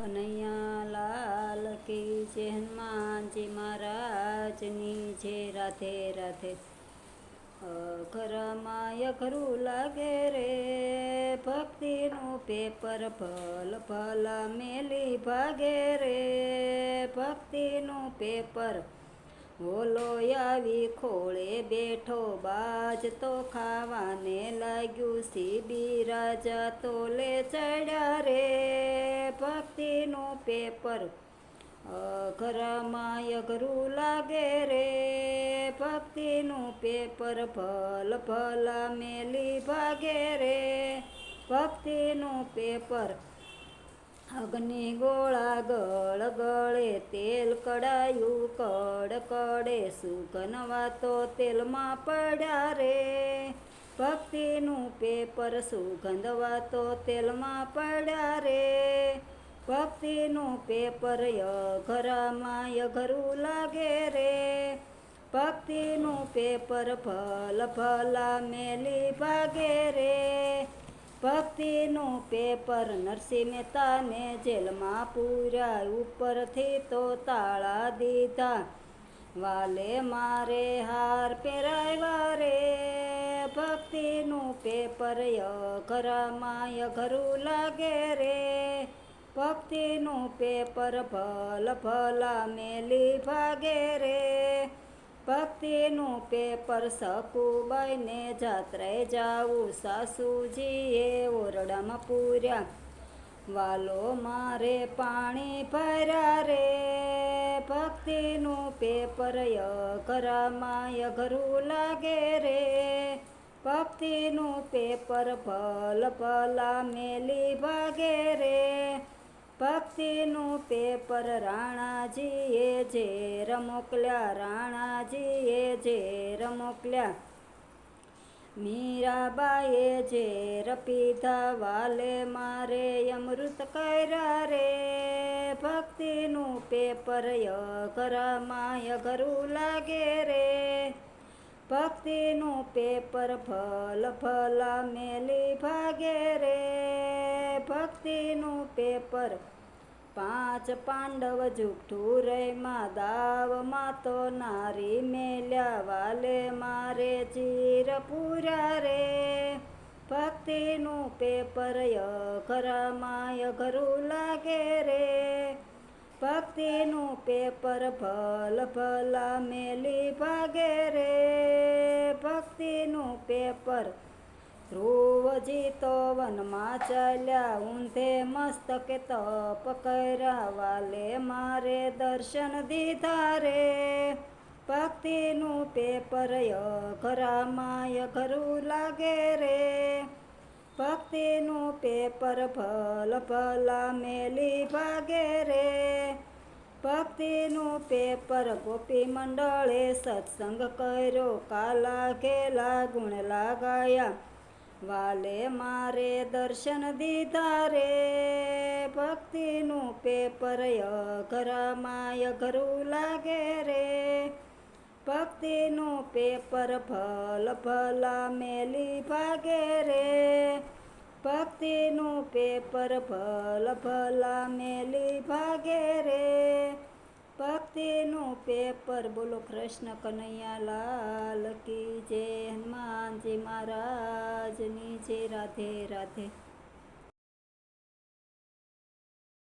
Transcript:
કનૈયા લાલ કી જય, હનુમાનજી મહારાજની જય. રાધે રાધે. અઘરમાં અઘરું લાગે રે ભક્તિનું પેપર, ભલ ભલ મેલી ભાગે રે ભક્તિનું પેપર. ઓલો આવી ખોળે બેઠો બાજ તો ખાવાને લાગ્યું, સીબી રાજા તો લે ચડ્યા રે ભક્તિનું પેપર. અઘરમાં અઘરું લાગે રે ભક્તિનું પેપર, ભલ ભલ મેલી ભાગે રે ભક્તિનું પેપર. અગ્નિ ગોળા ગળ ગળે તેલ કડાયું કડ કડે, સુગનવા તો તેલમાં પડ્યા રે ભક્તિનું પેપર, સુગંધવા તો તેલમાં પડ્યા રે ભક્તિનું પેપર. અઘરમાં અઘરું લાગે રે ભક્તિનું પેપર, ભલ ભલ મેલી ભાગે રે ભક્તિનું પેપર. નરસિંહ મહેતાને જેલમાં પૂર્યા, ઉપરથી તો તાળા દીધા, વાલે મારે હાર પહેરાવ્યા રે ભક્તિનું પેપર. અઘરમાં અઘરું લાગે રે ભક્તિનું પેપર, ભલ ભલ મેલી ભાગે રે ભક્તિનું પેપર. સકુબાઈને જાત્રાએ જાવું, સાસુજીએ ઓરડામાં પૂર્યા, વાલો મારે પાણી ભર્યા રે ભક્તિનું પેપર. અઘરમાં અઘરું લાગે રે ભક્તિનું પેપર, ભલ ભલ મેલી ભાગે રે ભક્તિનું પેપર. રાણાજીએ ઝેર મોકલ્યા, રાણાજીએ ઝેર મોકલ્યા, મીરાબાઈએ ઝેર પીધા, વાલે મારે અમૃત કર્યા રે ભક્તિનું પેપર. અઘરમાં અઘરું લાગે રે ભક્તિનું પેપર, ભલ ભલ મેલી ભાગે રે ભક્તિનું પેપર. પાંચ પાંડવ જુઠ્ઠું રહીમાં, દાવમાં તો નારી મેલ્યા, વાલે મારે ચીર પૂર્યા રે ભક્તિનું પેપર. અઘરમાં અઘરું લાગે રે ભક્તિનું પેપર, ભલ ભલ મેલી ભાગે રે ભક્તિનું પેપર. ધ્રુવજી તો વનમાં ચાલ્યા, ઊંધે મસ્તકે તપ કર્યા, વાલે મારે દર્શન દીધા રે ભક્તિનું પેપર. અઘરમાં અઘરું લાગે રે ભક્તિનું પેપર, ભલ ભલ મેલી ભાગે રે ભક્તિનું પેપર. ગોપી મંડળે સત્સંગ કર્યો, કાલા ઘેલા ગુણ લાગાયા, વાલે મારે દર્શન દીધા રે ભક્તિનું પેપર. અઘરમાં અઘરું લાગે રે ભક્તિનું પેપર, ભલ ભલ મેલી ભાગે રે ભક્તિનું પેપર, ભલ ભલ મેલી ભાગે રે ભક્તિનું પેપર. બોલો કૃષ્ણ કનૈયા લાલ કી જય, હનુમાનજી મહારાજની જય. રાધે રાધે.